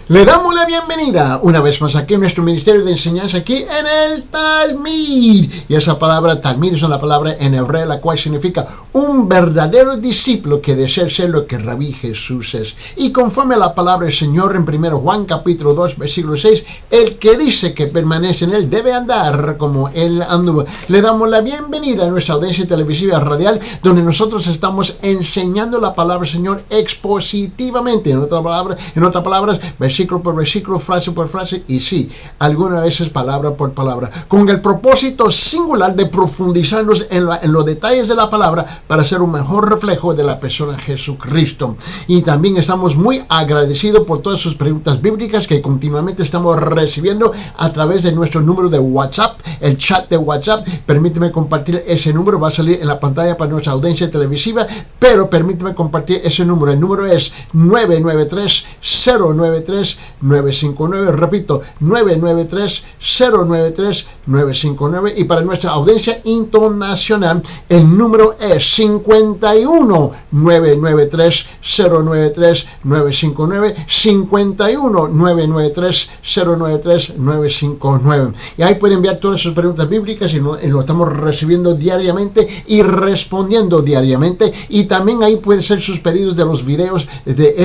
Le damos la bienvenida una vez más aquí en nuestro ministerio de enseñanza aquí en el Talmid. Y esa palabra Talmid es una palabra en hebreo la cual significa un verdadero discípulo que desea ser lo que Rabí Jesús es. Y conforme a la palabra del Señor en 1 Juan capítulo 2 versículo 6, el que dice que permanece en él debe andar como él anduvo. Le damos la bienvenida a nuestra audiencia televisiva radial donde nosotros estamos enseñando la palabra del Señor expositivamente. En otras palabras, versículo por versículo, frase por frase, y sí, algunas veces palabra por palabra, con el propósito singular de profundizarnos en los detalles de la palabra para ser un mejor reflejo de la persona de Jesucristo. Y también estamos muy agradecidos por todas sus preguntas bíblicas que continuamente estamos recibiendo a través de nuestro número de WhatsApp, el chat de WhatsApp. Permíteme compartir ese número, va a salir en la pantalla para nuestra audiencia televisiva, pero permíteme compartir ese número. El número es 993-093-959, repito, 993-093-959, y para nuestra audiencia internacional el número es 51-993-093-959, 51-993-093-959, y ahí pueden enviar todas sus preguntas bíblicas y lo estamos recibiendo diariamente y respondiendo diariamente, y también ahí pueden ser sus pedidos de los videos de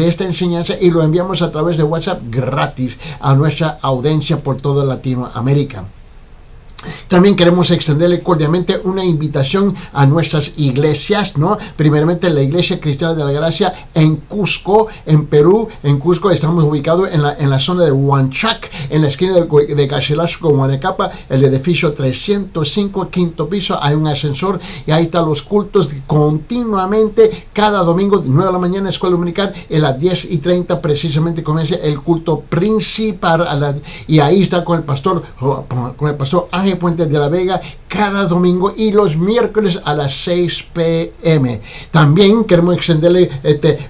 esta enseñanza y lo enviamos a través de WhatsApp gratis a nuestra audiencia por toda Latinoamérica. También queremos extenderle cordialmente una invitación a nuestras iglesias, ¿no? Primeramente la Iglesia Cristiana de la Gracia en Cusco, en Perú. En Cusco estamos ubicados en la zona de Huanchac, en la esquina de Caxilas con Huanacapa, el edificio 305, quinto piso. Hay un ascensor y ahí están los cultos continuamente. Cada domingo de 9 de la mañana, escuela dominical, a las 10:30 precisamente comienza el culto principal. Y ahí está con el pastor Ángel Puente de la Vega cada domingo, y los miércoles a las 6 p.m. También queremos extenderle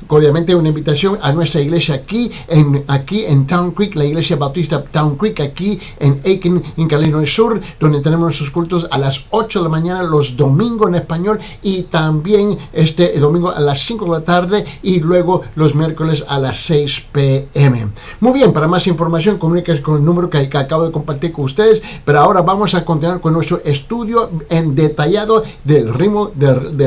cordialmente una invitación a nuestra iglesia aquí en Town Creek, la iglesia bautista Town Creek, aquí en Aiken, en Carolina del Sur, donde tenemos nuestros cultos a las 8 de la mañana los domingos en español, y también el domingo a las 5 de la tarde, y luego los miércoles a las 6 p.m. Muy bien, para más información comuníquese con el número que acabo de compartir con ustedes, pero ahora vamos a continuar con nuestro estudio en detallado del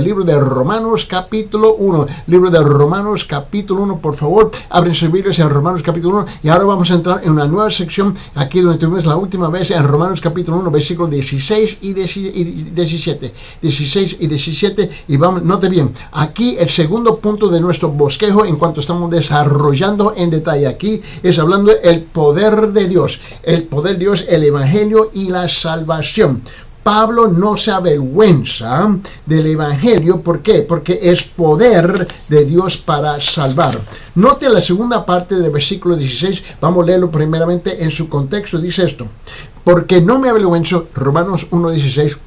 libro de Romanos capítulo 1. Libro de Romanos capítulo 1, por favor, abren sus Biblias en Romanos capítulo 1, y ahora vamos a entrar en una nueva sección aquí donde tuvimos la última vez en Romanos capítulo 1, versículos 16 y 17. 16 y 17, y vamos, note bien, aquí el segundo punto de nuestro bosquejo en cuanto estamos desarrollando en detalle aquí, es hablando del poder de Dios, el evangelio y la salvación. Pablo no se avergüenza del evangelio. ¿Por qué? Porque es poder de Dios para salvar. Note la segunda parte del versículo 16. Vamos a leerlo primeramente en su contexto. Dice esto: porque no me avergüenzo, Romanos 1:16.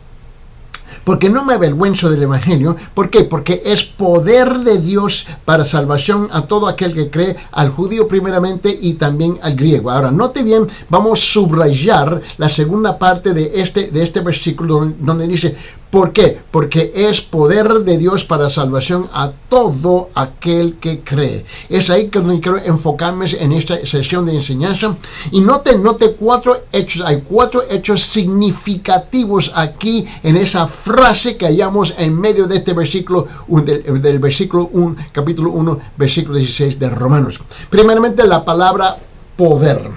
Porque no me avergüenzo del evangelio. ¿Por qué? Porque es poder de Dios para salvación a todo aquel que cree, al judío primeramente y también al griego. Ahora, note bien, vamos a subrayar la segunda parte de este versículo donde dice: ¿por qué? Porque es poder de Dios para salvación a todo aquel que cree. Es ahí que quiero enfocarme en esta sesión de enseñanza. Y note 4 hechos. Hay 4 hechos significativos aquí en esa frase que hallamos en medio de este versículo, del versículo 1, capítulo 1, versículo 16 de Romanos. Primeramente, la palabra poder.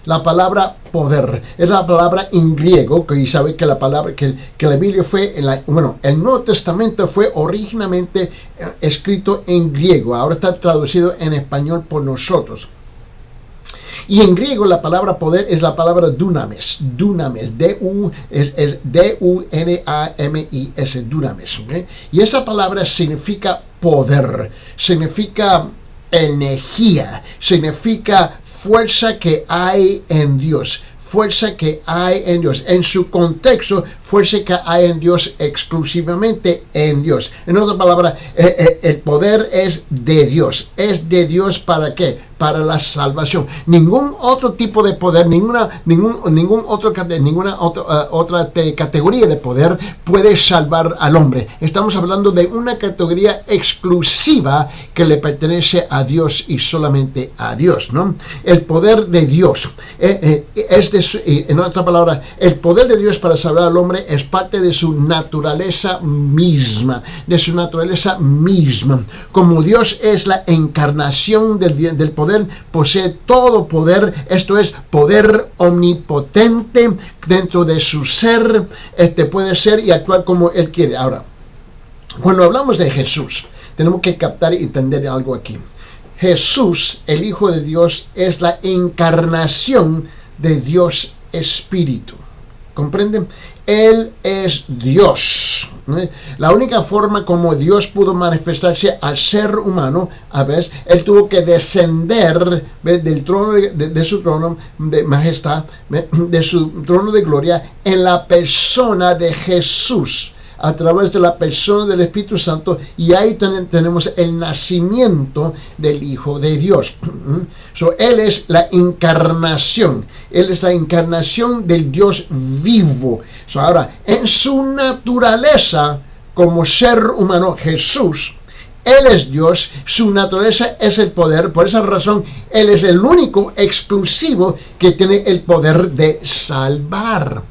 La palabra poder es la palabra en griego, que sabe que la palabra que la Biblia fue, el Nuevo Testamento fue originalmente escrito en griego, ahora está traducido en español por nosotros. Y en griego la palabra poder es la palabra dunamis, es D-U-N-A-M-I-S, dunamis, ¿okay? Y esa palabra significa poder, significa energía, significa fuerza que hay en Dios. Fuerza que hay en Dios. En su contexto, fuerza que hay en Dios, exclusivamente en Dios. En otras palabras, el poder es de Dios. ¿Es de Dios para qué? para la salvación. Ningún otro tipo de poder, ninguna otra categoría de poder puede salvar al hombre. Estamos hablando de una categoría exclusiva que le pertenece a Dios y solamente a Dios, ¿no? El poder de Dios en otra palabra, el poder de Dios para salvar al hombre es parte de su naturaleza misma, Como Dios es la encarnación del poder, posee todo poder, esto es poder omnipotente dentro de su ser, puede ser y actuar como Él quiere. Ahora, cuando hablamos de Jesús, tenemos que captar y entender algo aquí. Jesús, el Hijo de Dios, es la encarnación de Dios Espíritu. ¿Comprenden? Él es Dios. La única forma como Dios pudo manifestarse al ser humano, a veces, Él tuvo que descender del trono de su trono de majestad, de su trono de gloria, en la persona de Jesús, a través de la persona del Espíritu Santo, y ahí tenemos el nacimiento del Hijo de Dios. Él es la encarnación, Él es la encarnación del Dios vivo. Ahora, en su naturaleza como ser humano, Jesús, Él es Dios, su naturaleza es el poder, por esa razón Él es el único exclusivo que tiene el poder de salvar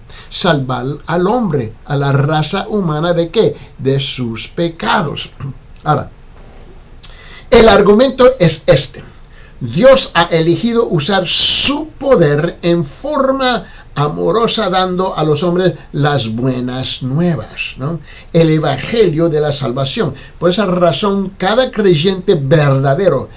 al hombre, a la raza humana, ¿de qué? De sus pecados. Ahora, el argumento es este: Dios ha elegido usar su poder en forma amorosa, dando a los hombres las buenas nuevas, ¿no? El evangelio de la salvación. Por esa razón, cada creyente verdadero,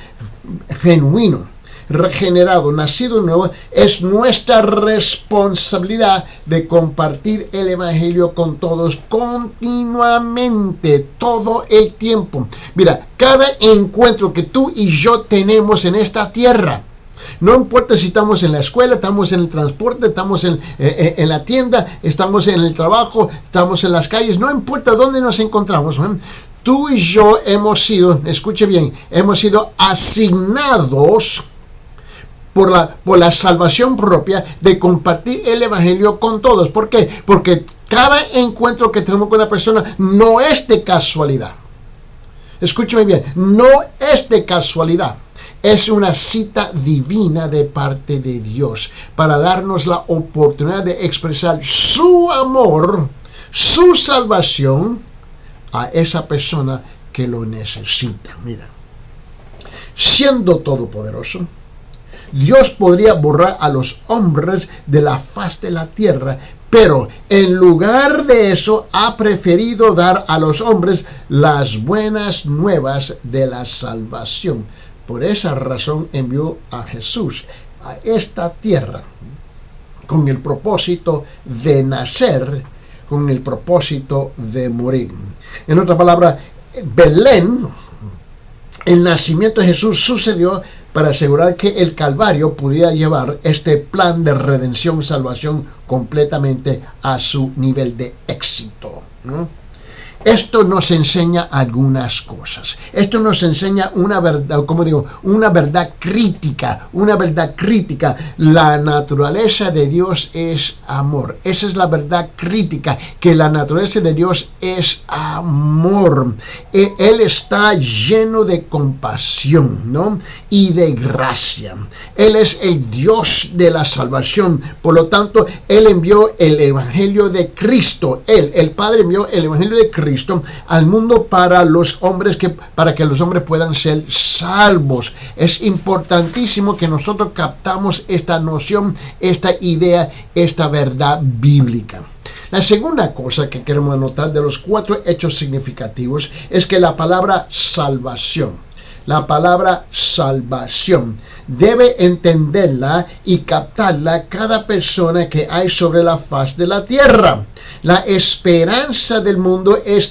genuino, regenerado, nacido nuevo, es nuestra responsabilidad de compartir el evangelio con todos continuamente, todo el tiempo. Mira, cada encuentro que tú y yo tenemos en esta tierra, no importa si estamos en la escuela, estamos en el transporte, estamos en la tienda, estamos en el trabajo, estamos en las calles, no importa dónde nos encontramos, tú y yo hemos sido, escuche bien, hemos sido asignados por la salvación propia de compartir el evangelio con todos. ¿Por qué? Porque cada encuentro que tenemos con una persona no es de casualidad. Escúcheme bien, no es de casualidad. Es una cita divina de parte de Dios para darnos la oportunidad de expresar su amor, su salvación a esa persona que lo necesita. Mira, siendo todopoderoso, Dios podría borrar a los hombres de la faz de la tierra, pero en lugar de eso ha preferido dar a los hombres las buenas nuevas de la salvación. Por esa razón envió a Jesús a esta tierra con el propósito de nacer, con el propósito de morir. En otra palabra, Belén, el nacimiento de Jesús sucedió para asegurar que el Calvario pudiera llevar este plan de redención, salvación completamente a su nivel de éxito, ¿no? Esto nos enseña algunas cosas. Esto nos enseña una verdad, una verdad crítica. La naturaleza de Dios es amor. Esa es la verdad crítica, que la naturaleza de Dios es amor. Él está lleno de compasión, ¿no? Y de gracia. Él es el Dios de la salvación. Por lo tanto, Él envió el Evangelio de Cristo. El Padre envió el Evangelio de Cristo al mundo para los hombres, para que los hombres puedan ser salvos. Es importantísimo que nosotros captamos esta noción, esta idea, esta verdad bíblica. La segunda cosa que queremos anotar de los 4 hechos significativos es que la palabra salvación debe entenderla y captarla cada persona que hay sobre la faz de la tierra. La esperanza del mundo es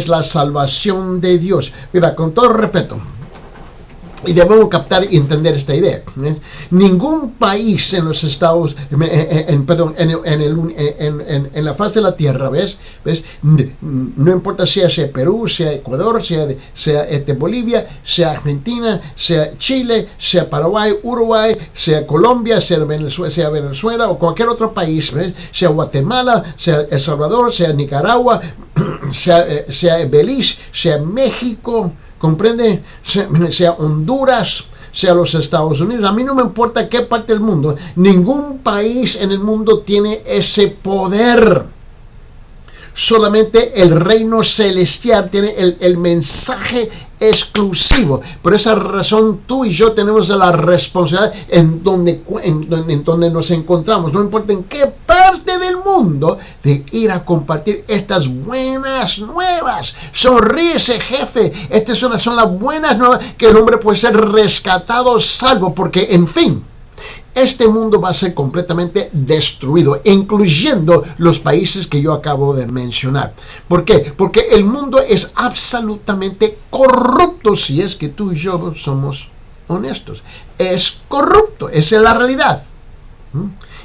la salvación de Dios. Mira, con todo respeto, Y debemos captar y entender esta idea. ¿Ves? Ningún país en los Estados, en la faz de la tierra, ¿ves? No importa sea Perú, sea Ecuador, sea Bolivia, sea Argentina, sea Chile, sea Paraguay, Uruguay, sea Colombia, sea Venezuela o cualquier otro país, ¿ves? Sea Guatemala, sea El Salvador, sea Nicaragua, sea Belice, sea México, ¿comprende? Sea Honduras, sea los Estados Unidos. A mí no me importa qué parte del mundo. Ningún país en el mundo tiene ese poder. Solamente el reino celestial tiene el mensaje exclusivo. Por esa razón tú y yo tenemos la responsabilidad en donde nos encontramos, no importa en qué parte del mundo, de ir a compartir estas buenas nuevas. Sonríese, jefe. Estas son las buenas nuevas, que el hombre puede ser rescatado, salvo, porque en fin, este mundo va a ser completamente destruido, incluyendo los países que yo acabo de mencionar. ¿Por qué? Porque el mundo es absolutamente corrupto, si es que tú y yo somos honestos. Es corrupto, esa es la realidad.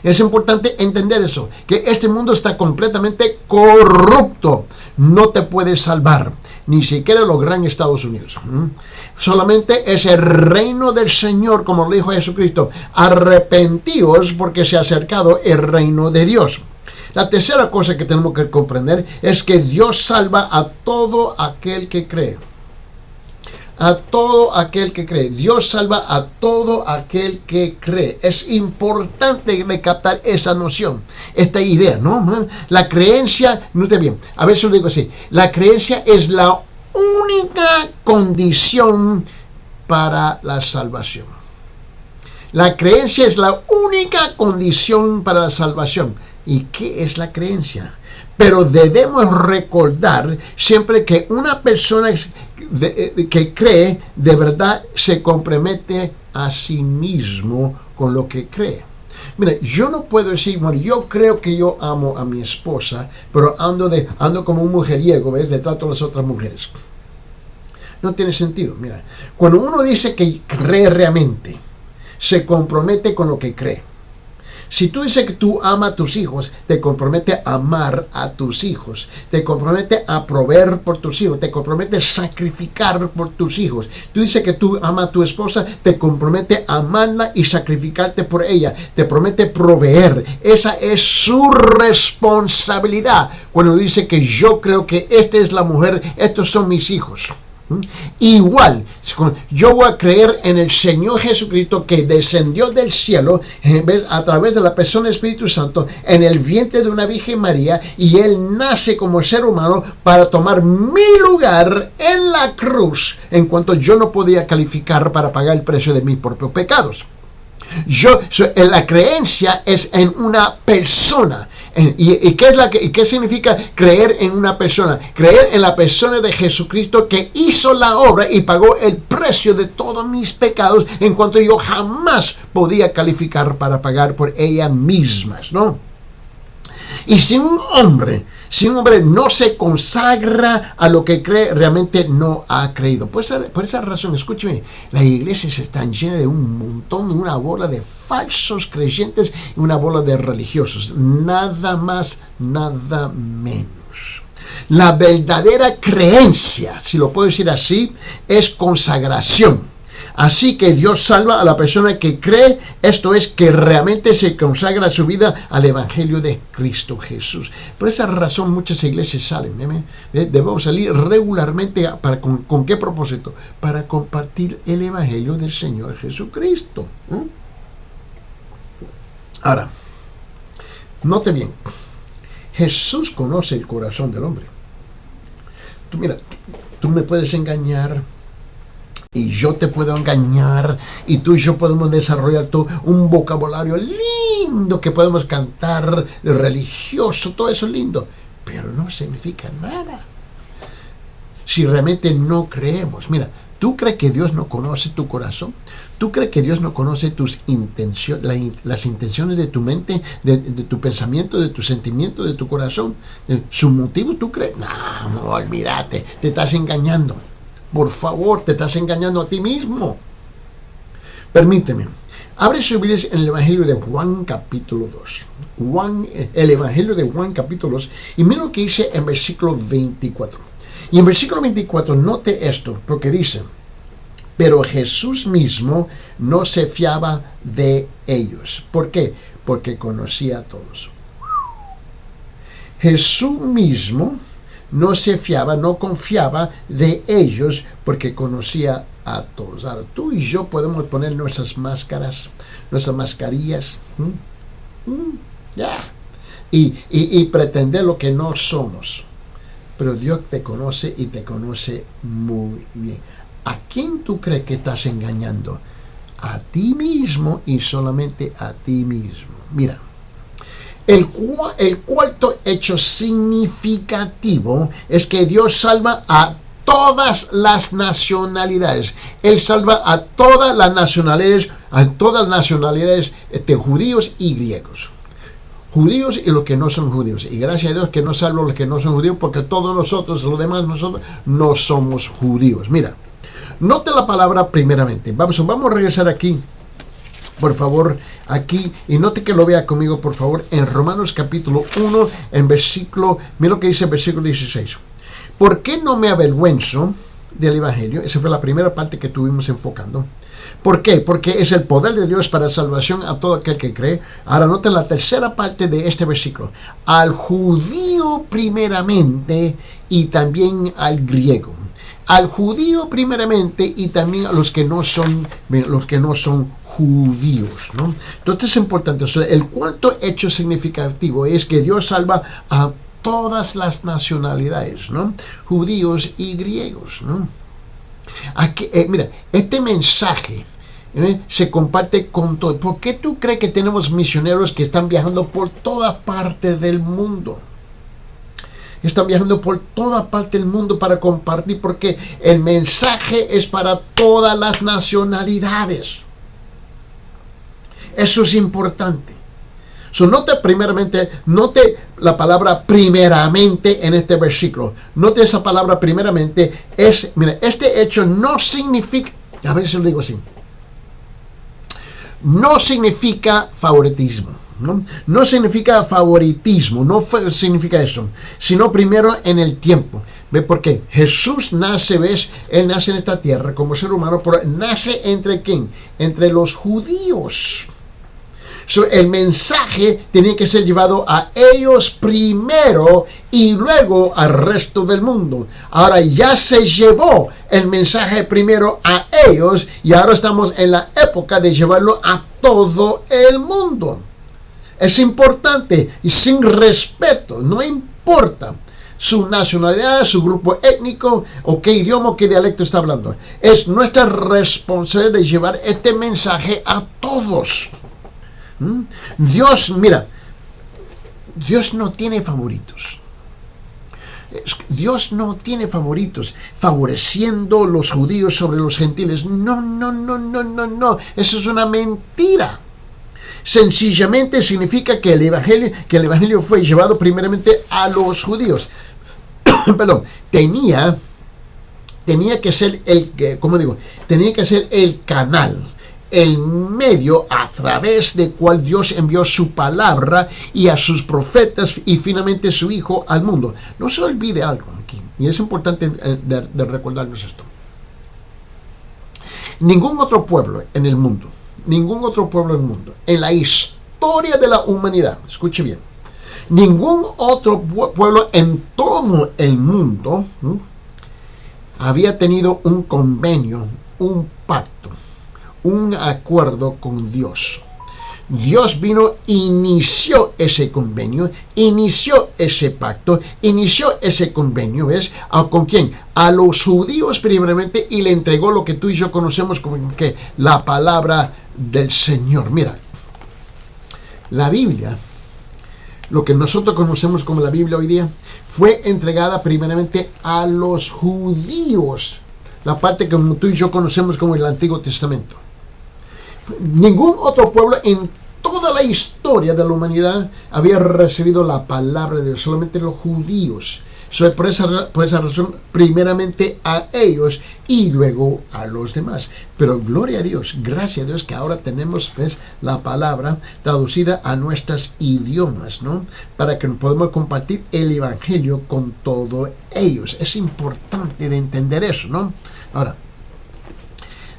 Es importante entender eso, que este mundo está completamente corrupto. No te puedes salvar, ni siquiera los grandes Estados Unidos. Solamente es el reino del Señor, como lo dijo Jesucristo. Arrepentíos porque se ha acercado el reino de Dios. La tercera cosa que tenemos que comprender es que Dios salva a todo aquel que cree. A todo aquel que cree. Dios salva a todo aquel que cree. Es importante de captar esa noción, esta idea, ¿no? La creencia, no te bien, a veces lo digo así, la creencia es la única condición para la salvación. La creencia es la única condición para la salvación. ¿Y qué es la creencia? Pero debemos recordar siempre que una persona que cree de verdad se compromete a sí mismo con lo que cree. Mira, yo no puedo decir, bueno, yo creo que yo amo a mi esposa, pero ando como un mujeriego, ¿ves? Le trato a las otras mujeres. No tiene sentido. Mira, cuando uno dice que cree realmente, se compromete con lo que cree. Si tú dices que tú amas a tus hijos, te compromete a amar a tus hijos, te compromete a proveer por tus hijos, te compromete a sacrificar por tus hijos. Tú dices que tú amas a tu esposa, te compromete a amarla y sacrificarte por ella, te promete proveer. Esa es su responsabilidad. Cuando dice que yo creo que esta es la mujer, estos son mis hijos. Igual, yo voy a creer en el Señor Jesucristo, que descendió del cielo, ¿ves? A través de la persona del Espíritu Santo en el vientre de una Virgen María, y Él nace como ser humano para tomar mi lugar en la cruz, en cuanto yo no podía calificar para pagar el precio de mis propios pecados. La creencia es en una persona. ¿Y qué significa creer en una persona? Creer en la persona de Jesucristo, que hizo la obra y pagó el precio de todos mis pecados, en cuanto yo jamás podía calificar para pagar por ellas mismas, ¿no? Y si un hombre no se consagra a lo que cree, realmente no ha creído. Por esa razón, escúcheme, las iglesias están llenas de un montón, una bola de falsos creyentes y una bola de religiosos. Nada más, nada menos. La verdadera creencia, si lo puedo decir así, es consagración. Así que Dios salva a la persona que cree, esto es, que realmente se consagra su vida al Evangelio de Cristo Jesús. Por esa razón muchas iglesias salen. Debemos salir regularmente. ¿Con qué propósito? Para compartir el Evangelio del Señor Jesucristo. Ahora, note bien, Jesús conoce el corazón del hombre. Tú me puedes engañar, y yo te puedo engañar, y tú y yo podemos desarrollar un vocabulario lindo que podemos cantar, religioso, todo eso lindo, pero no significa nada si realmente no creemos. Mira, ¿tú crees que Dios no conoce tu corazón? ¿Tú crees que Dios no conoce tus intenciones, las intenciones de tu mente, de tu pensamiento, de tus sentimientos, de tu corazón, de sus motivos? ¿Tú crees? No, olvídate, te estás engañando. Por favor, te estás engañando a ti mismo. Permíteme. Abre su Biblia en el Evangelio de Juan capítulo 2. El Evangelio de Juan capítulo 2. Y mira lo que dice en versículo 24. Y en versículo 24 note esto, porque dice: pero Jesús mismo no se fiaba de ellos. ¿Por qué? Porque conocía a todos. Jesús mismo no se fiaba, no confiaba de ellos porque conocía a todos. Ahora, tú y yo podemos poner nuestras máscaras, nuestras mascarillas, y pretender lo que no somos. Pero Dios te conoce y te conoce muy bien. ¿A quién tú crees que estás engañando? A ti mismo y solamente a ti mismo. Mira, el cuarto hecho significativo es que Dios salva a todas las nacionalidades. Él salva a todas las nacionalidades, judíos y griegos. Judíos y los que no son judíos. Y gracias a Dios que no salva a los que no son judíos, porque todos nosotros, los demás nosotros, no somos judíos. Mira, note la palabra primeramente. Vamos a regresar aquí, por favor, aquí, y note que lo vea conmigo, por favor, en Romanos capítulo 1, en versículo, mira lo que dice el versículo 16. ¿Por qué no me avergüenzo del Evangelio? Esa fue la primera parte que estuvimos enfocando. ¿Por qué? Porque es el poder de Dios para salvación a todo aquel que cree. Ahora noten la tercera parte de este versículo. Al judío primeramente y también al griego. Al judío primeramente y también a los que no son judíos, ¿no? Entonces es importante. O sea, el cuarto hecho significativo es que Dios salva a todas las nacionalidades, ¿no? Judíos y griegos, ¿no? Aquí, mira, este mensaje se comparte con todo. ¿Por qué tú crees que tenemos misioneros que están viajando por toda parte del mundo? Están viajando por toda parte del mundo para compartir, porque el mensaje es para todas las nacionalidades. Eso es importante. Note la palabra primeramente en este versículo. Note esa palabra primeramente. Mira, este hecho no significa, a veces lo digo así, no significa favoritismo. No significa favoritismo, no significa eso, sino primero en el tiempo. ¿Ve por qué? Jesús nace, ¿ves? Él nace en esta tierra como ser humano, pero nace ¿entre quién? Entre los judíos. El mensaje tenía que ser llevado a ellos primero y luego al resto del mundo. Ahora ya se llevó el mensaje primero a ellos y ahora estamos en la época de llevarlo a todo el mundo. Es importante y sin respeto, no importa su nacionalidad, su grupo étnico o qué idioma o qué dialecto está hablando. Es nuestra responsabilidad de llevar este mensaje a todos. Dios, mira, Dios no tiene favoritos. Dios no tiene favoritos, favoreciendo los judíos sobre los gentiles. No. Eso es una mentira. Sencillamente significa que el evangelio fue llevado primeramente a los judíos. Perdón, tenía que ser el canal, el medio a través del cual Dios envió su palabra y a sus profetas y finalmente su Hijo al mundo. No se olvide algo aquí, y es importante de recordarnos esto. Ningún otro pueblo en el mundo, en la historia de la humanidad, escuche bien, ningún otro pueblo en todo el mundo había tenido un convenio, un pacto, un acuerdo con Dios. Dios vino, inició ese convenio, inició ese pacto, inició ese convenio, ¿ves? ¿Con quién? A los judíos primeramente, y le entregó lo que tú y yo conocemos como que la palabra del Señor. Mira, la Biblia, lo que nosotros conocemos como la Biblia hoy día, fue entregada primeramente a los judíos, la parte que tú y yo conocemos como el Antiguo Testamento. Ningún otro pueblo en toda la historia de la humanidad había recibido la palabra de Dios, solamente los judíos. Por esa razón, primeramente a ellos y luego a los demás. Pero gloria a Dios, gracias a Dios que ahora tenemos la palabra traducida a nuestros idiomas, ¿no? Para que podamos compartir el evangelio con todos ellos. Es importante de entender eso, ¿no? Ahora,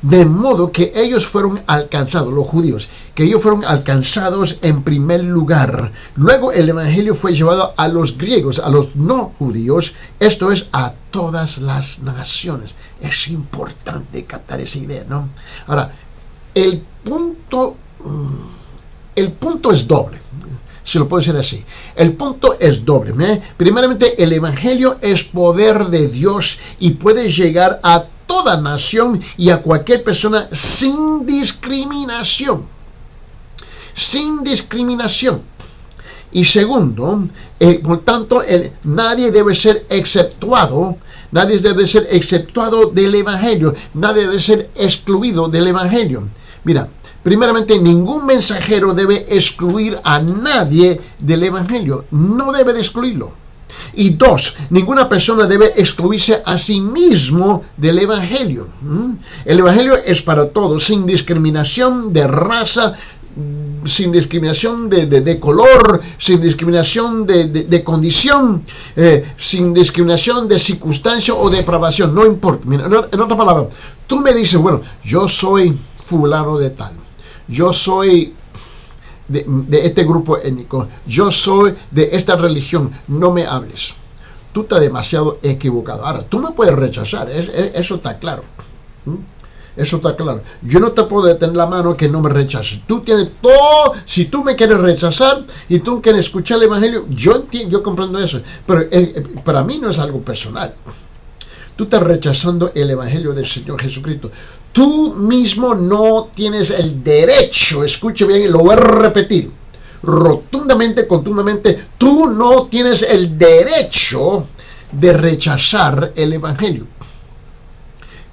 de modo que ellos fueron alcanzados, los judíos, que ellos fueron alcanzados en primer lugar. Luego el evangelio fue llevado a los griegos, a los no judíos, esto es, a todas las naciones. Es importante captar esa idea, ¿no? Ahora, el punto es doble, si lo puedo decir así. El punto es doble, ¿eh? Primeramente, el evangelio es poder de Dios y puede llegar a toda nación y a cualquier persona sin discriminación. Sin discriminación. Y segundo, por tanto, nadie debe ser exceptuado. Nadie debe ser exceptuado del evangelio. Nadie debe ser excluido del evangelio. Mira, primeramente, ningún mensajero debe excluir a nadie del evangelio. No debe de excluirlo. Y dos, ninguna persona debe excluirse a sí mismo del evangelio. El evangelio es para todos, sin discriminación de raza, sin discriminación de color, sin discriminación de condición, sin discriminación de circunstancia o depravación. No importa. Mira, en otra palabra, tú me dices, bueno, yo soy fulano de tal. Yo soy de este grupo étnico, yo soy de esta religión, no me hables. Tú estás demasiado equivocado. Ahora, tú me puedes rechazar, eso está claro. Eso está claro. Yo no te puedo detener la mano que no me rechaces. Tú tienes todo. Si tú me quieres rechazar y tú quieres escuchar el evangelio, yo entiendo, yo comprendo eso. Pero para mí no es algo personal. Tú estás rechazando el evangelio del Señor Jesucristo. Tú mismo no tienes el derecho, escuche bien, y lo voy a repetir, rotundamente, contundamente, tú no tienes el derecho de rechazar el evangelio.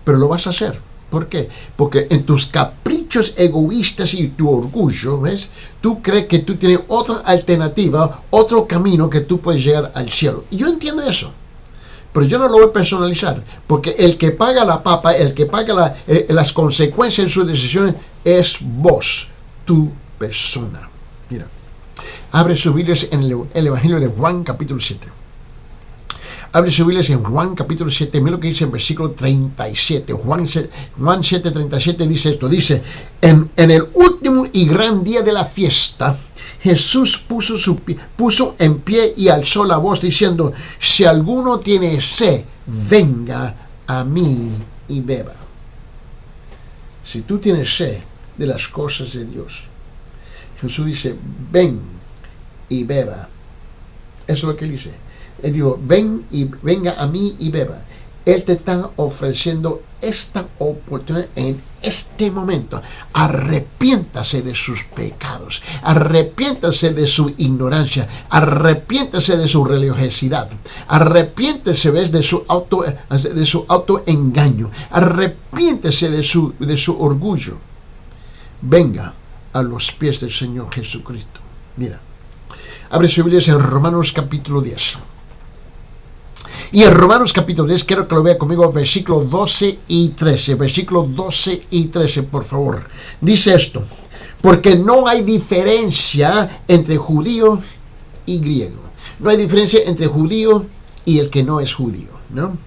Pero lo vas a hacer. ¿Por qué? Porque en tus caprichos egoístas y tu orgullo, ¿ves? Tú crees que tú tienes otra alternativa, otro camino que tú puedes llegar al cielo. Y yo entiendo eso. Pero yo no lo voy a personalizar, porque el que paga la papa, el que paga las consecuencias de sus decisiones, es vos, tu persona. Mira, abre sus Biblias en el Evangelio de Juan, capítulo 7. Abre sus Biblias en Juan, capítulo 7. Mira lo que dice en versículo 37. Juan 7, 37 dice esto. Dice, en el último y gran día de la fiesta, Jesús puso en pie y alzó la voz diciendo, si alguno tiene sed, venga a mí y beba. Si tú tienes sed de las cosas de Dios, Jesús dice, ven y beba. Eso es lo que él dice. Él dijo, venga a mí y beba. Él te está ofreciendo esta oportunidad en este momento. Arrepiéntase de sus pecados. Arrepiéntase de su ignorancia. Arrepiéntase de su religiosidad. Arrepiéntase de su autoengaño. Arrepiéntase de su orgullo. Venga a los pies del Señor Jesucristo. Mira, abre su Biblia en Romanos capítulo 10. Y en Romanos capítulo 10, quiero que lo vea conmigo, versículos 12 y 13. Versículos 12 y 13, por favor. Dice esto, porque no hay diferencia entre judío y griego. No hay diferencia entre judío y el que no es judío, ¿no?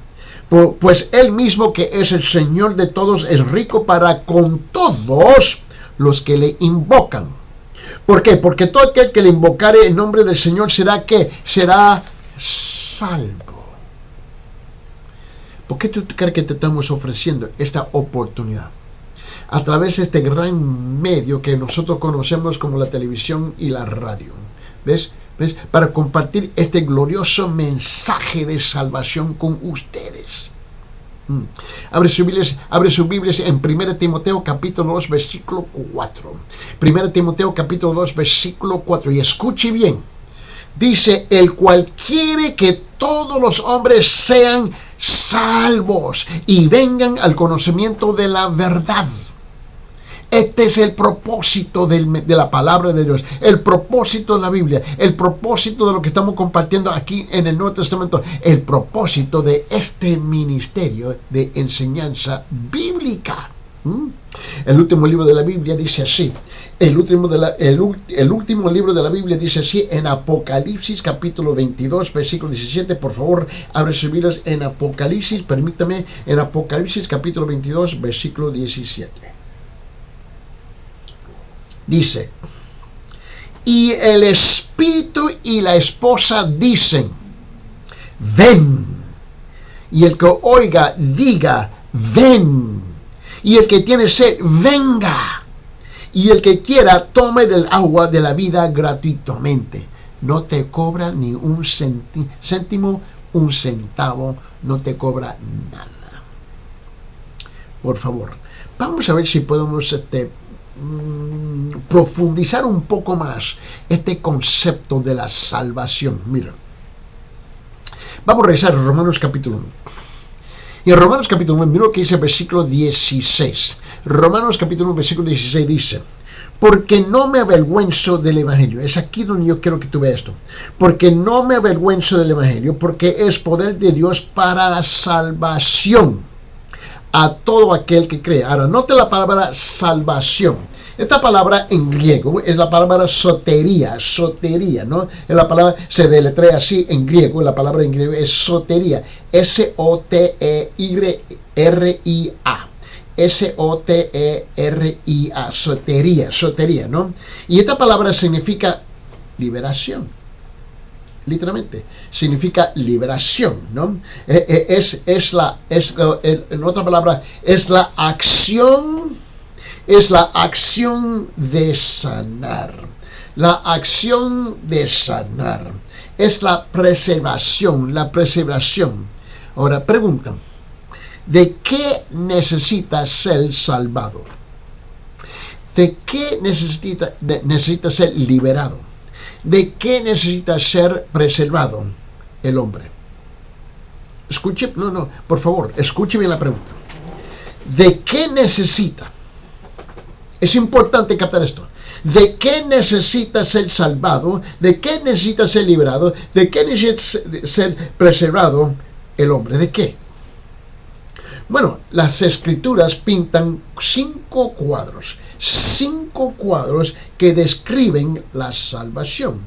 Pues él mismo, que es el Señor de todos, es rico para con todos los que le invocan. ¿Por qué? Porque todo aquel que le invocare en nombre del Señor será salvo. ¿Por qué tú crees que te estamos ofreciendo esta oportunidad? A través de este gran medio que nosotros conocemos como la televisión y la radio. ¿Ves? Para compartir este glorioso mensaje de salvación con ustedes. Abre sus Biblias en 1 Timoteo capítulo 2 versículo 4. 1 Timoteo capítulo 2 versículo 4. Y escuche bien. Dice, el cual quiere que todos los hombres sean salvos y vengan al conocimiento de la verdad. Este es el propósito de la palabra de Dios, el propósito de la Biblia, el propósito de lo que estamos compartiendo aquí en el Nuevo Testamento, el propósito de este ministerio de enseñanza bíblica. El último libro de la Biblia dice así. El último libro de la Biblia dice así en Apocalipsis capítulo 22 versículo 17. Por favor, abre sus Biblias en Apocalipsis, permítame, en Apocalipsis capítulo 22 versículo 17. Dice: y el espíritu y la esposa dicen: ven. Y el que oiga diga: ven. Y el que tiene sed, venga. Y el que quiera, tome del agua de la vida gratuitamente. No te cobra ni un céntimo, un centavo, no te cobra nada. Por favor, vamos a ver si podemos profundizar un poco más este concepto de la salvación. Mira, vamos a revisar Romanos capítulo 1. Y en Romanos capítulo 1, mira lo que dice el versículo 16. Romanos capítulo 1, versículo 16 dice: porque no me avergüenzo del Evangelio. Es aquí donde yo quiero que tú veas esto. Porque no me avergüenzo del Evangelio, porque es poder de Dios para salvación a todo aquel que cree. Ahora, note la palabra salvación. Esta palabra en griego es la palabra sotería, ¿no? Es la palabra, se deletrea así en griego, la palabra en griego es sotería, S-O-T-E-R-I-A. S-O-T-E-R-I-A, sotería, ¿no? Y esta palabra significa liberación, literalmente, significa liberación, ¿no? En otra palabra, es la acción de sanar, la acción de sanar, es la preservación. Ahora, pregunta: ¿de qué necesita ser salvado? ¿De qué necesita ser liberado? ¿De qué necesita ser preservado el hombre? Escuche, por favor, escuche bien la pregunta. ¿De qué necesita? Es importante captar esto. ¿De qué necesita ser salvado? ¿De qué necesita ser liberado? ¿De qué necesita ser preservado el hombre? ¿De qué? Bueno, las escrituras pintan 5 cuadros que describen la salvación.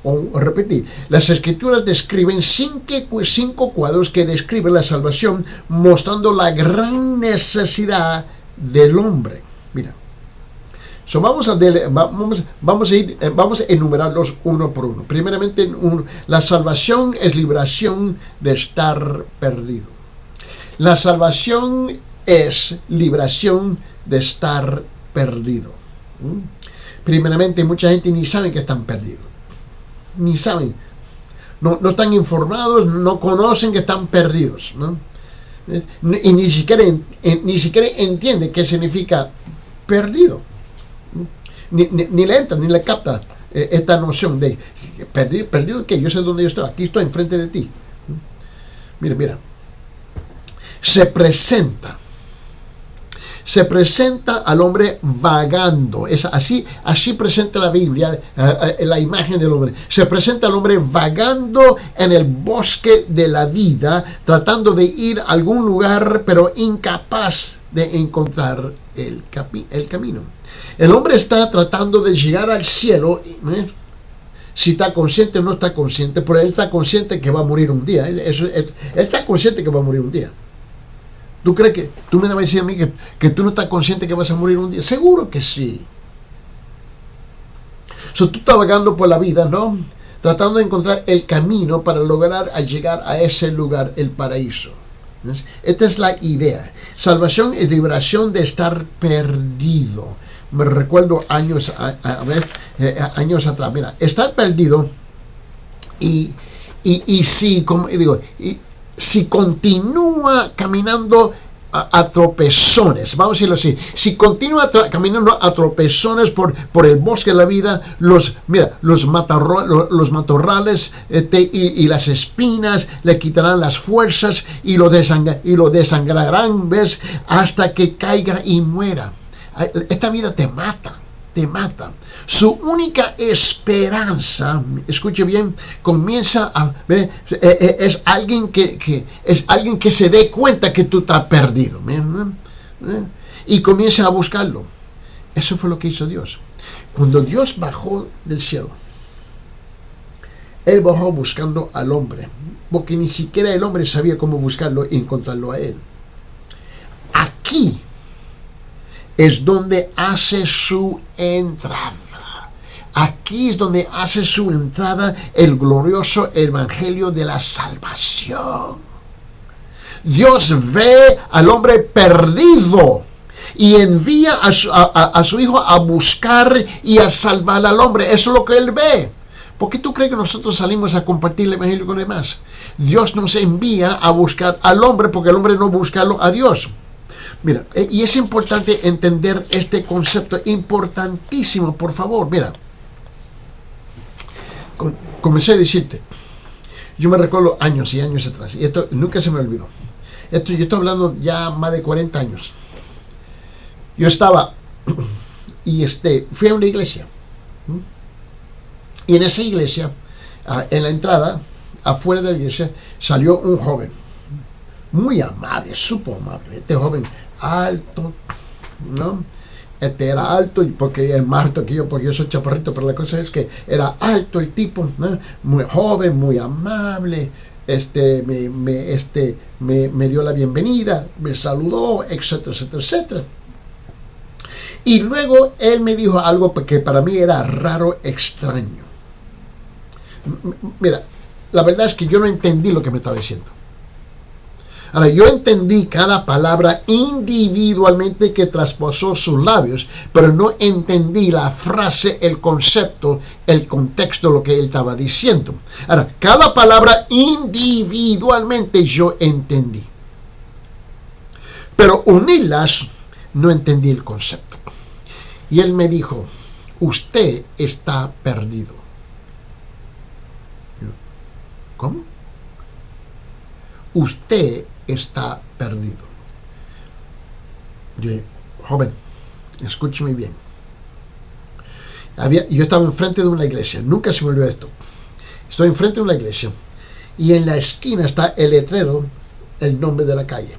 O repetir, las escrituras describen 5 cuadros que describen la salvación, mostrando la gran necesidad del hombre. Mira. Vamos a enumerarlos uno por uno. Primeramente, la salvación es liberación de estar perdido. La salvación es liberación de estar perdido. Primeramente, mucha gente ni sabe que están perdidos. Ni saben. No están informados, no conocen que están perdidos, ¿no? Y ni siquiera entiende qué significa perdido. Ni le entra, ni le capta esta noción de perdido, que yo sé dónde yo estoy, aquí estoy enfrente de ti. Mira, se presenta al hombre vagando. Es así presenta la Biblia la imagen del hombre. Se presenta al hombre vagando en el bosque de la vida, tratando de ir a algún lugar, pero incapaz de encontrar el camino. El hombre está tratando de llegar al cielo, si está consciente o no está consciente, pero él está consciente que va a morir un día. Él está consciente que va a morir un día. ¿Tú crees que tú me vas a decir a mí que tú no estás consciente que vas a morir un día? Seguro que sí. Tú estás vagando por la vida, ¿no? Tratando de encontrar el camino para lograr llegar a ese lugar, el paraíso. Esta es la idea. Salvación es liberación de estar perdido. Me recuerdo años atrás. Mira, estar perdido y si, como digo, si continúa caminando a tropezones, vamos a decirlo así, si continúa caminando a tropezones por el bosque de la vida, los matorrales y las espinas le quitarán las fuerzas y lo desangrarán, ¿ves? Hasta que caiga y muera. Esta vida te mata, te mata. Su única esperanza, escuche bien, comienza a ver, es alguien que se dé cuenta que tú estás perdido, y comienza a buscarlo. Eso fue lo que hizo Dios. Cuando Dios bajó del cielo, Él bajó buscando al hombre, porque ni siquiera el hombre sabía cómo buscarlo y encontrarlo a Él. Aquí es donde hace su entrada. Aquí es donde hace su entrada el glorioso evangelio de la salvación. Dios ve al hombre perdido y envía a su Hijo a buscar y a salvar al hombre. Eso es lo que Él ve. ¿Por qué tú crees que nosotros salimos a compartir el evangelio con los demás? Dios nos envía a buscar al hombre porque el hombre no busca a Dios. Mira, y es importante entender este concepto, importantísimo, por favor. Mira, comencé a decirte, yo me recuerdo años y años atrás, y esto nunca se me olvidó. Yo estoy hablando ya más de 40 años. Yo estaba, y fui a una iglesia. Y en esa iglesia, en la entrada, afuera de la iglesia, salió un joven, muy amable, súper amable. Este joven alto, ¿no? Era alto, porque es más alto que yo, porque yo soy chaparrito, pero la cosa es que era alto el tipo, ¿no? Muy joven, muy amable. Me dio la bienvenida, me saludó, etcétera, etcétera, etcétera. Y luego él me dijo algo que para mí era raro, extraño. Mira, la verdad es que yo no entendí lo que me estaba diciendo. Ahora, yo entendí cada palabra individualmente que traspasó sus labios, pero no entendí la frase, el concepto, el contexto, lo que él estaba diciendo. Ahora, cada palabra individualmente yo entendí, pero unirlas no entendí el concepto. Y él me dijo, usted está perdido. ¿Cómo? Usted está perdido. Yo dije, joven, escúcheme bien. Yo estaba enfrente de una iglesia, nunca se me olvidó esto. Estoy enfrente de una iglesia y en la esquina está el letrero, el nombre de la calle.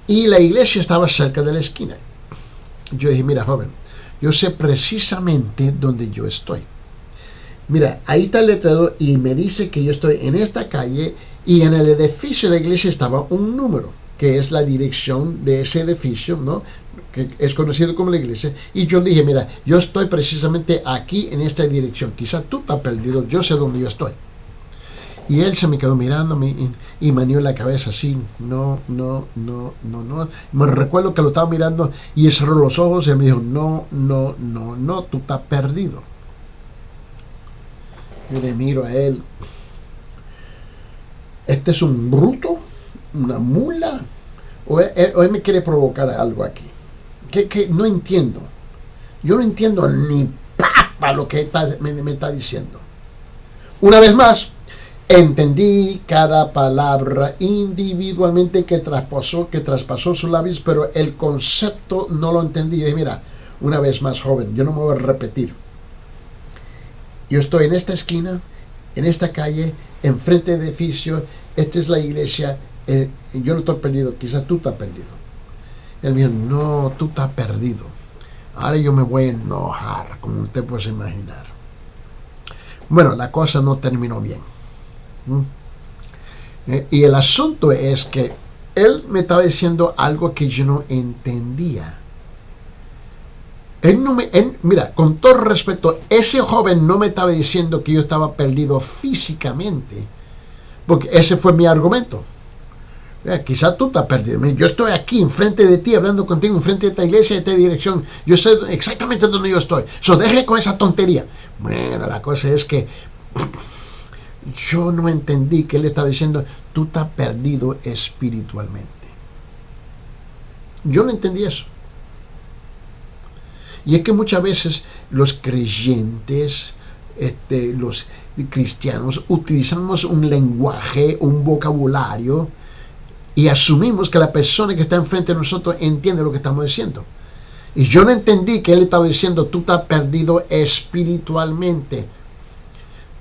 Y la iglesia estaba cerca de la esquina. Yo dije, mira, joven, yo sé precisamente dónde yo estoy. Mira, ahí está el letrero y me dice que yo estoy en esta calle y en el edificio de la iglesia estaba un número, que es la dirección de ese edificio, ¿no? Que es conocido como la iglesia. Y yo dije, mira, yo estoy precisamente aquí en esta dirección. Quizá tú estás perdido, yo sé dónde yo estoy. Y él se me quedó mirándome y meneó la cabeza así, no. Me recuerdo que lo estaba mirando y cerró los ojos y me dijo, no, tú estás perdido. Yo le miro a él. ¿Este es un bruto? ¿Una mula? ¿O él me quiere provocar algo aquí? Que no entiendo. Yo no entiendo ni papa lo que me está diciendo. Una vez más, entendí cada palabra individualmente que traspasó sus labios, pero el concepto no lo entendí. Y mira, una vez más, joven, yo no me voy a repetir. Yo estoy en esta esquina, en esta calle, enfrente del edificio, esta es la iglesia, yo no estoy perdido, quizás tú estás perdido. Él me dijo, no, tú estás perdido. Ahora yo me voy a enojar, como usted puede imaginar. Bueno, la cosa no terminó bien. Y el asunto es que él me estaba diciendo algo que yo no entendía. Mira, con todo respeto, ese joven no me estaba diciendo que yo estaba perdido físicamente, porque ese fue mi argumento. Quizá tú estás perdido. Yo estoy aquí enfrente de ti, hablando contigo, enfrente de esta iglesia, de esta dirección. Yo sé exactamente dónde yo estoy. Deje con esa tontería. Bueno, la cosa es que yo no entendí que él estaba diciendo, tú estás perdido espiritualmente. Yo no entendí eso. Y es que muchas veces los creyentes, los cristianos, utilizamos un lenguaje, un vocabulario, y asumimos que la persona que está enfrente de nosotros entiende lo que estamos diciendo. Y yo no entendí que él estaba diciendo, tú estás perdido espiritualmente.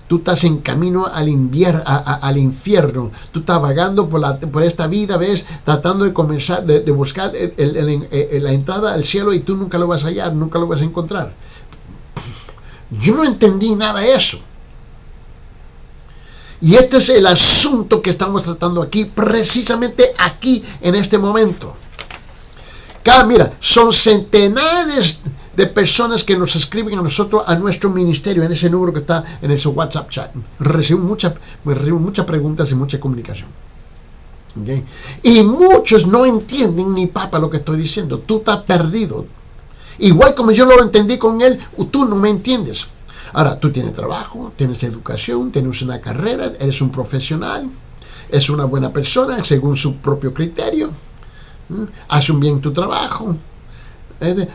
Tú estás en camino al infierno. Tú estás vagando por esta vida, ¿ves? Tratando de comenzar, de buscar la entrada al cielo, y tú nunca lo vas a hallar, nunca lo vas a encontrar. Yo no entendí nada de eso. Y este es el asunto que estamos tratando aquí, precisamente aquí, en este momento. Mira, son centenares de personas que nos escriben a nosotros, a nuestro ministerio, en ese número que está en ese WhatsApp chat. Recibo muchas preguntas y mucha comunicación. ¿Okay? Y muchos no entienden ni papa lo que estoy diciendo. Tú estás perdido. Igual como yo lo entendí con él, tú no me entiendes. Ahora, tú tienes trabajo, tienes educación, tienes una carrera, eres un profesional, eres una buena persona según su propio criterio. Haz un bien tu trabajo.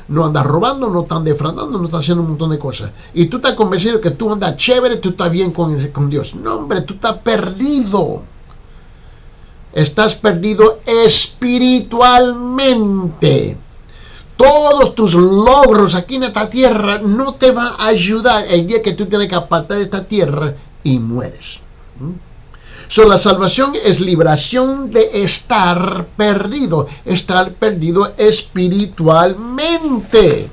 No andas robando, no estás defraudando, no estás haciendo un montón de cosas. Y tú estás convencido que tú andas chévere, tú estás bien con Dios. No, hombre, tú estás perdido. Estás perdido espiritualmente. Todos tus logros aquí en esta tierra no te van a ayudar el día que tú tienes que apartar de esta tierra y mueres. La salvación es liberación de estar perdido espiritualmente.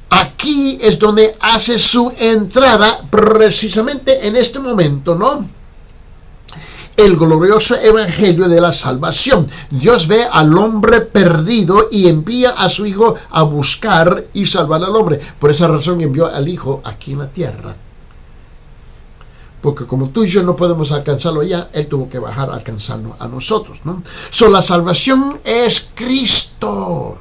Aquí es donde hace su entrada, precisamente en este momento, ¿no? El glorioso evangelio de la salvación. Dios ve al hombre perdido y envía a su Hijo a buscar y salvar al hombre. Por esa razón envió al Hijo aquí en la tierra. Porque como tú y yo no podemos alcanzarlo allá, Él tuvo que bajar a alcanzarnos a nosotros, ¿no? La salvación es Cristo.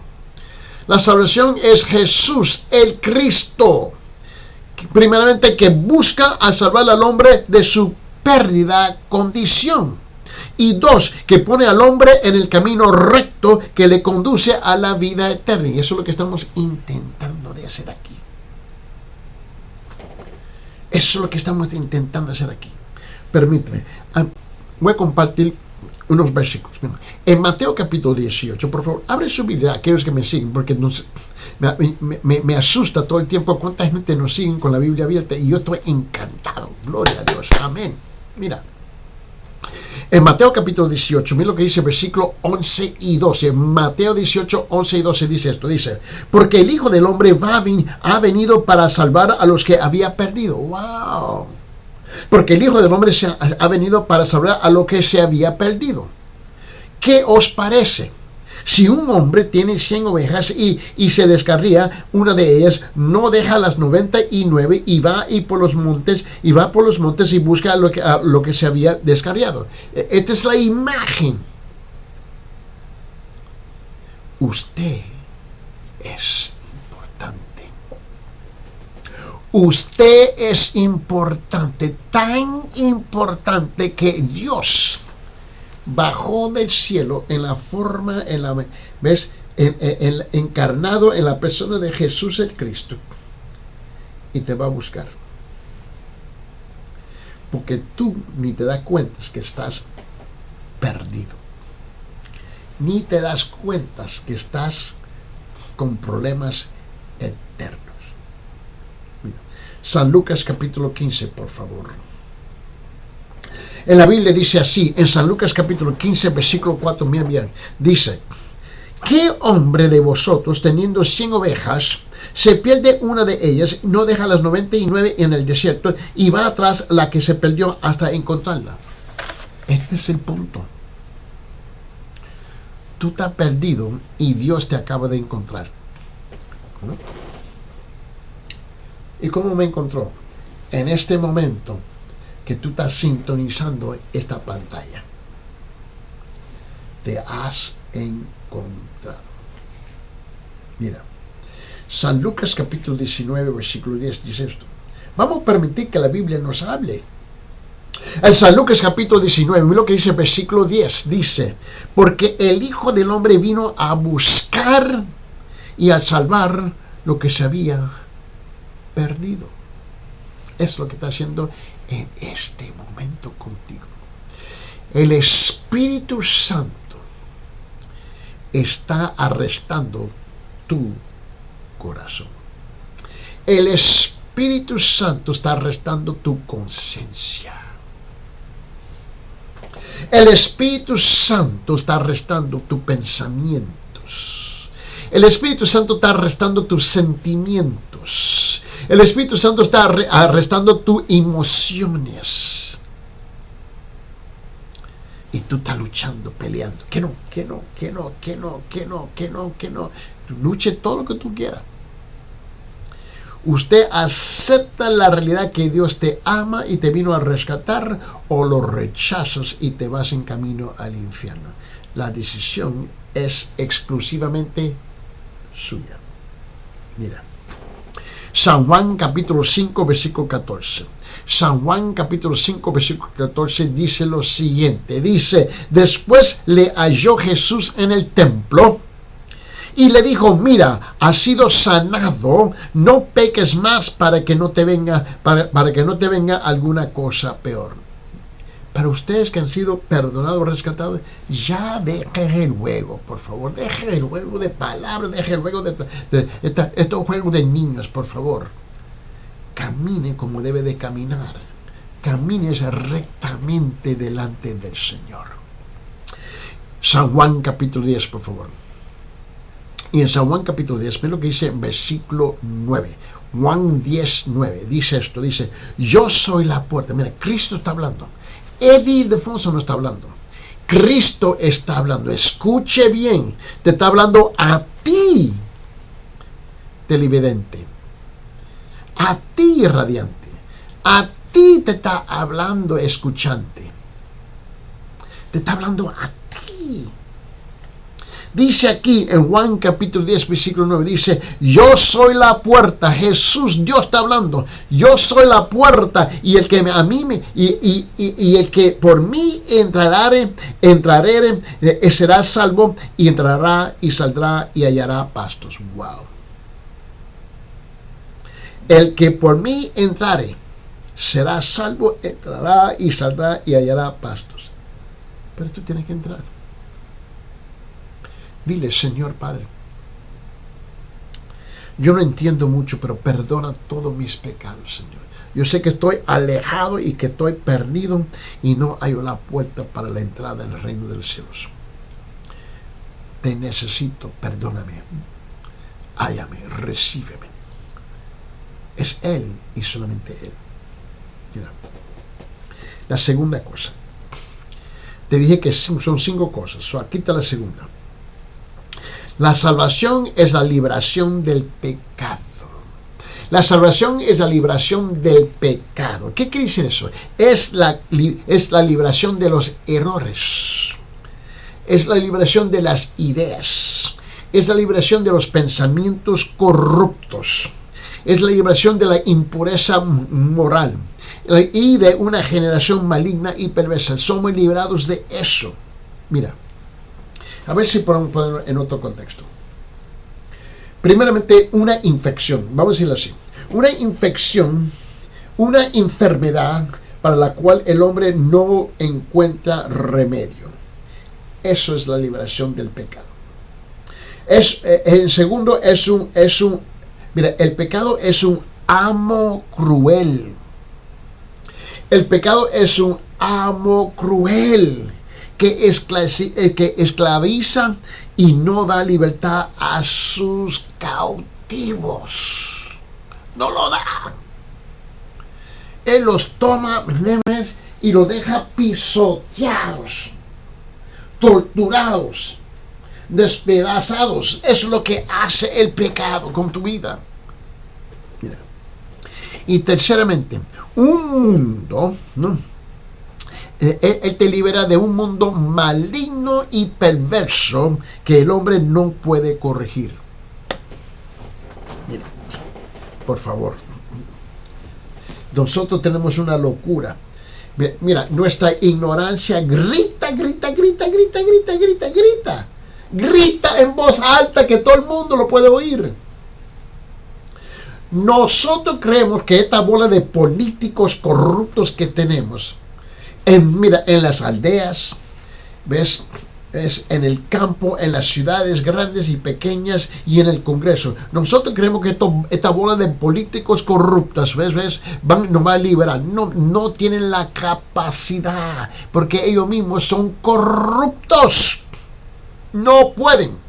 La salvación es Jesús, el Cristo. Primeramente, que busca a salvar al hombre de su pérdida condición. Y dos, que pone al hombre en el camino recto que le conduce a la vida eterna. Y eso es lo que estamos intentando de hacer aquí. Eso es lo que estamos intentando hacer aquí. Permíteme, voy a compartir unos versículos. En Mateo capítulo 18, por favor, abre su Biblia a aquellos que me siguen, porque me asusta todo el tiempo cuánta gente nos siguen con la Biblia abierta, y yo estoy encantado. Gloria a Dios. Amén. Mira, en Mateo capítulo 18, mira lo que dice versículo 11 y 12. Mateo 18, 11 y 12 dice esto. Dice, porque el Hijo del Hombre ha venido para salvar a los que había perdido. ¡Wow! Porque el Hijo del Hombre ha venido para salvar a lo que se había perdido. ¿Qué os parece? Si un hombre tiene 100 ovejas y se descarría una de ellas, no deja las 99 y va por los montes y busca lo que se había descarriado. Esta es la imagen. Usted es importante. Usted es importante, tan importante que Dios bajó del cielo en la forma, ¿ves? Encarnado en la persona de Jesús el Cristo, y te va a buscar. Porque tú ni te das cuenta que estás perdido. Ni te das cuenta que estás con problemas eternos. Mira, San Lucas capítulo 15, por favor. En la Biblia dice así, en San Lucas capítulo 15, versículo 4, miren bien, dice, ¿qué hombre de vosotros, teniendo 100 ovejas, se pierde una de ellas, no deja las 99 en el desierto y va atrás la que se perdió hasta encontrarla? Este es el punto. Tú estás perdido y Dios te acaba de encontrar. ¿No? ¿Y cómo me encontró? En este momento que tú estás sintonizando esta pantalla, te has encontrado. Mira, San Lucas capítulo 19, versículo 10 dice esto. Vamos a permitir que la Biblia nos hable. En San Lucas capítulo 19, mira lo que dice el versículo 10, dice, porque el Hijo del Hombre vino a buscar y a salvar lo que se había perdido. Es lo que está haciendo en este momento contigo. El Espíritu Santo está arrestando tu corazón. El Espíritu Santo está arrestando tu conciencia. El Espíritu Santo está arrestando tus pensamientos. El Espíritu Santo está arrestando tus sentimientos. El Espíritu Santo está arrestando tus emociones. Y tú estás luchando, peleando. Que no. Luche todo lo que tú quieras. Usted acepta la realidad que Dios te ama y te vino a rescatar, o lo rechazas y te vas en camino al infierno. La decisión es exclusivamente suya. Mira, San Juan capítulo 5 versículo 14. San Juan capítulo 5 versículo 14 dice lo siguiente. Dice: después le halló Jesús en el templo y le dijo: mira, has sido sanado, no peques más para que no te venga, para que no te venga alguna cosa peor. Para ustedes que han sido perdonados, rescatados, ya dejen el juego, por favor. Dejen el juego de palabras, dejen el juego de estos juegos de niños, por favor. Camine como debe de caminar. Camine rectamente delante del Señor. San Juan capítulo 10, por favor. Y en San Juan capítulo 10, ve lo que dice en versículo 9. Juan 10, 9. Dice esto, dice: yo soy la puerta. Mira, Cristo está hablando. Eddie Ildefonso no está hablando. Cristo está hablando. Escuche bien. Te está hablando a ti, televidente. A ti, radiante. A ti te está hablando, escuchante. Te está hablando a ti. Dice aquí en Juan capítulo 10 versículo 9, dice: yo soy la puerta. Jesús, Dios está hablando. Yo soy la puerta, y el que a mí me y el que por mí entraré, será salvo, y entrará y saldrá y hallará pastos. Wow. El que por mí entrare será salvo, entrará y saldrá y hallará pastos. Pero tú tienes que entrar. Dile: Señor Padre, yo no entiendo mucho, pero perdona todos mis pecados, Señor. Yo sé que estoy alejado y que estoy perdido y no hallo la puerta para la entrada en el reino de los cielos. Te necesito, perdóname, hállame, recíbeme. Es Él y solamente Él. Mira, la segunda cosa. Te dije que son 5 cosas. Aquí está la segunda. La salvación es la liberación del pecado. La salvación es la liberación del pecado. ¿Qué quiere decir eso? Es la liberación de los errores. Es la liberación de las ideas. Es la liberación de los pensamientos corruptos. Es la liberación de la impureza moral y de una generación maligna y perversa. Somos liberados de eso. Mira, a ver si podemos ponerlo en otro contexto. Primeramente, una infección. Vamos a decirlo así. Una infección, una enfermedad para la cual el hombre no encuentra remedio. Eso es la liberación del pecado. En segundo, mira, el pecado es un amo cruel. El pecado es un amo cruel que esclaviza y no da libertad a sus cautivos. No lo da. Él los toma y los deja pisoteados, torturados, despedazados. Eso es lo que hace el pecado con tu vida. Mira. Y terceramente, un mundo, ¿no? Él te libera de un mundo maligno y perverso que el hombre no puede corregir. Mira, por favor. Nosotros tenemos una locura. Mira, nuestra ignorancia grita en voz alta que todo el mundo lo puede oír. Nosotros creemos que esta bola de políticos corruptos que tenemos, en las aldeas, ¿ves? es en el campo, en las ciudades grandes y pequeñas y en el Congreso. Nosotros creemos que esta bola de políticos corruptos, ¿ves? Nos va a liberar. No tienen la capacidad, porque ellos mismos son corruptos. No pueden.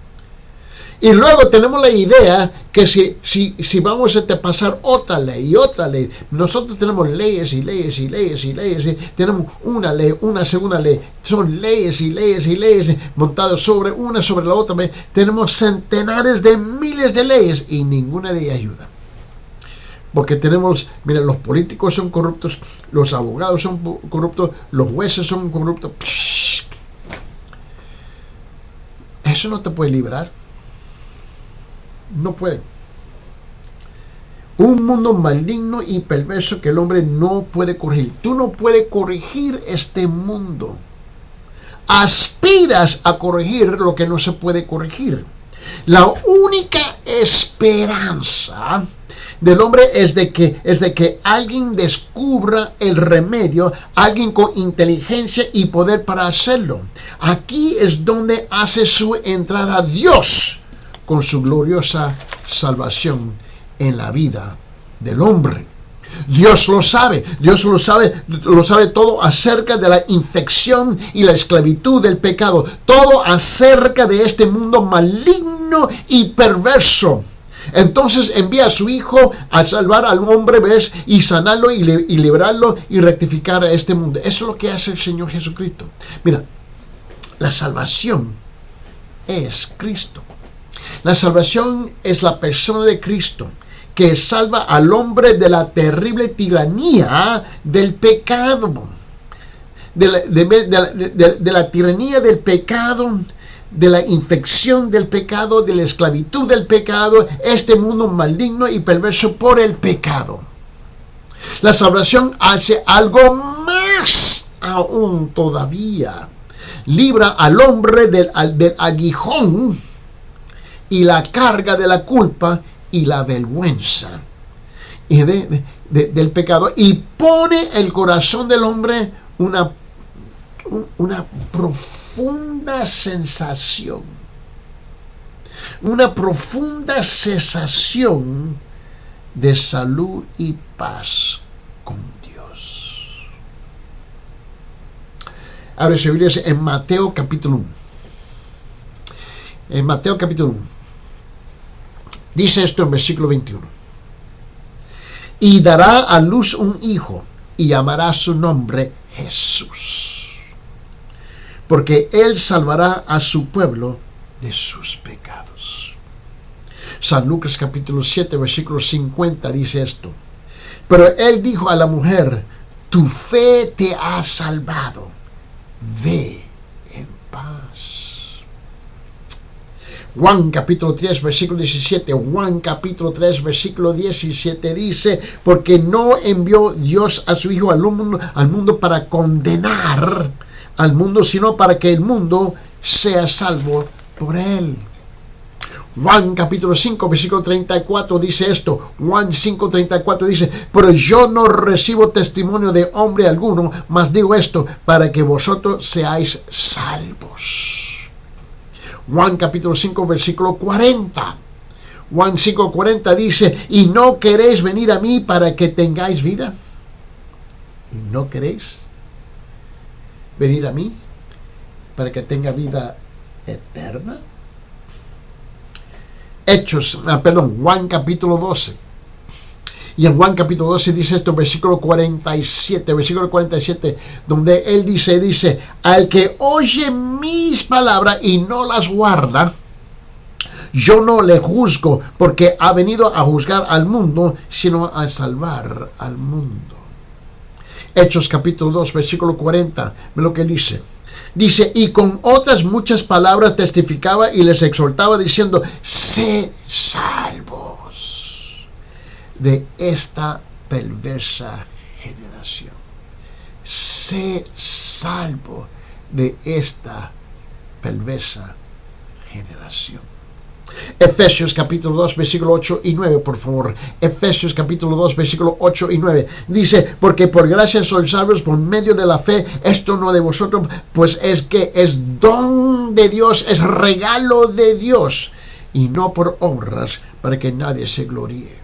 Y luego tenemos la idea que si vamos a pasar otra ley, nosotros tenemos leyes y leyes y leyes y leyes, tenemos una ley, una segunda ley, son leyes y leyes y leyes montadas sobre la otra, tenemos centenares de miles de leyes y ninguna de ellas ayuda. Porque tenemos, mira, los políticos son corruptos, los abogados son corruptos, los jueces son corruptos. Eso no te puede liberar. No puede. Un mundo maligno y perverso que el hombre no puede corregir. Tú no puedes corregir este mundo. Aspiras a corregir lo que no se puede corregir. La única esperanza del hombre es de que alguien descubra el remedio, alguien con inteligencia y poder para hacerlo. Aquí es donde hace su entrada Dios con su gloriosa salvación en la vida del hombre. Dios lo sabe todo acerca de la infección y la esclavitud del pecado, todo acerca de este mundo maligno y perverso. Entonces envía a su Hijo a salvar al hombre, ¿ves? Y sanarlo y liberarlo y rectificar a este mundo. Eso es lo que hace el Señor Jesucristo. Mira, la salvación es Cristo. La salvación es la persona de Cristo que salva al hombre de la terrible tiranía del pecado, de la tiranía del pecado, de la infección del pecado, de la esclavitud del pecado, este mundo maligno y perverso por el pecado. La salvación hace algo más aún todavía. Libra al hombre del aguijón y la carga de la culpa y la vergüenza y del pecado, y pone el corazón del hombre una profunda sensación, una profunda sensación de salud y paz con Dios. Ahora se oye en Mateo capítulo 1. En Mateo capítulo 1. Dice esto en versículo 21. Y dará a luz un hijo, y llamará su nombre Jesús, porque él salvará a su pueblo de sus pecados. San Lucas capítulo 7, versículo 50 dice esto. Pero él dijo a la mujer: tu fe te ha salvado, ve en paz. Juan capítulo 3 versículo 17, Juan capítulo 3 versículo 17 dice: porque no envió Dios a su Hijo al mundo para condenar al mundo, sino para que el mundo sea salvo por él. Juan capítulo 5 versículo 34 dice esto. Juan 5:34 dice: pero yo no recibo testimonio de hombre alguno, mas digo esto para que vosotros seáis salvos. Juan capítulo 5 versículo 40. Juan 5:40 dice: ¿y no queréis venir a mí para que tengáis vida? ¿Y no queréis venir a mí para que tenga vida eterna? Juan capítulo 12. Y en Juan capítulo 12 dice esto, versículo 47, donde él dice: al que oye mis palabras y no las guarda, yo no le juzgo, porque ha venido a juzgar al mundo, sino a salvar al mundo. Hechos capítulo 2, versículo 40, ve lo que él dice. Dice: y con otras muchas palabras testificaba y les exhortaba diciendo: sed salvos de esta perversa generación. Sé salvo de esta perversa generación. Efesios capítulo 2, versículo 8 y 9, por favor. Efesios capítulo 2, versículo 8 y 9. Dice, porque por gracia sois salvos por medio de la fe, esto no de vosotros, pues es que es don de Dios, es regalo de Dios, y no por obras, para que nadie se gloríe.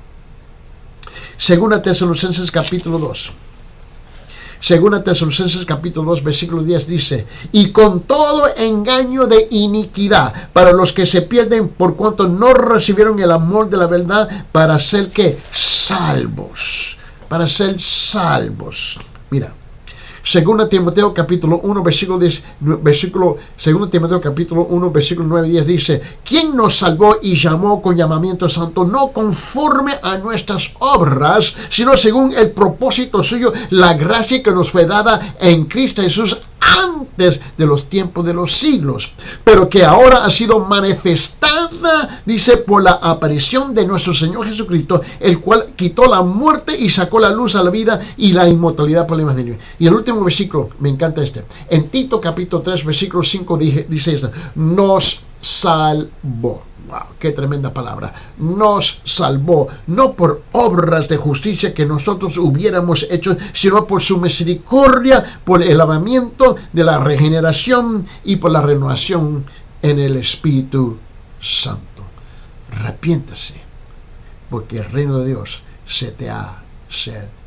Segunda Tesalonicenses capítulo 2. Segunda Tesalonicenses capítulo 2, versículo 10 dice, y con todo engaño de iniquidad para los que se pierden por cuanto no recibieron el amor de la verdad para ser que salvos, para ser salvos. Mira, Segunda Timoteo capítulo 1 versículo 10, Segunda Timoteo capítulo 1 versículo 9 y 10 dice, ¿quién nos salvó y llamó con llamamiento santo, no conforme a nuestras obras, sino según el propósito suyo, la gracia que nos fue dada en Cristo Jesús antes de los tiempos de los siglos, pero que ahora ha sido manifestada, dice, por la aparición de nuestro Señor Jesucristo, el cual quitó la muerte y sacó la luz a la vida y la inmortalidad por el Evangelio. Y el último versículo, me encanta este, en Tito capítulo 3, versículo 5 dice esto, nos salvó. Wow, qué tremenda palabra. Nos salvó, no por obras de justicia que nosotros hubiéramos hecho, sino por su misericordia, por el lavamiento de la regeneración y por la renovación en el Espíritu Santo. Arrepiéntase, porque el reino de Dios se te ha acercado.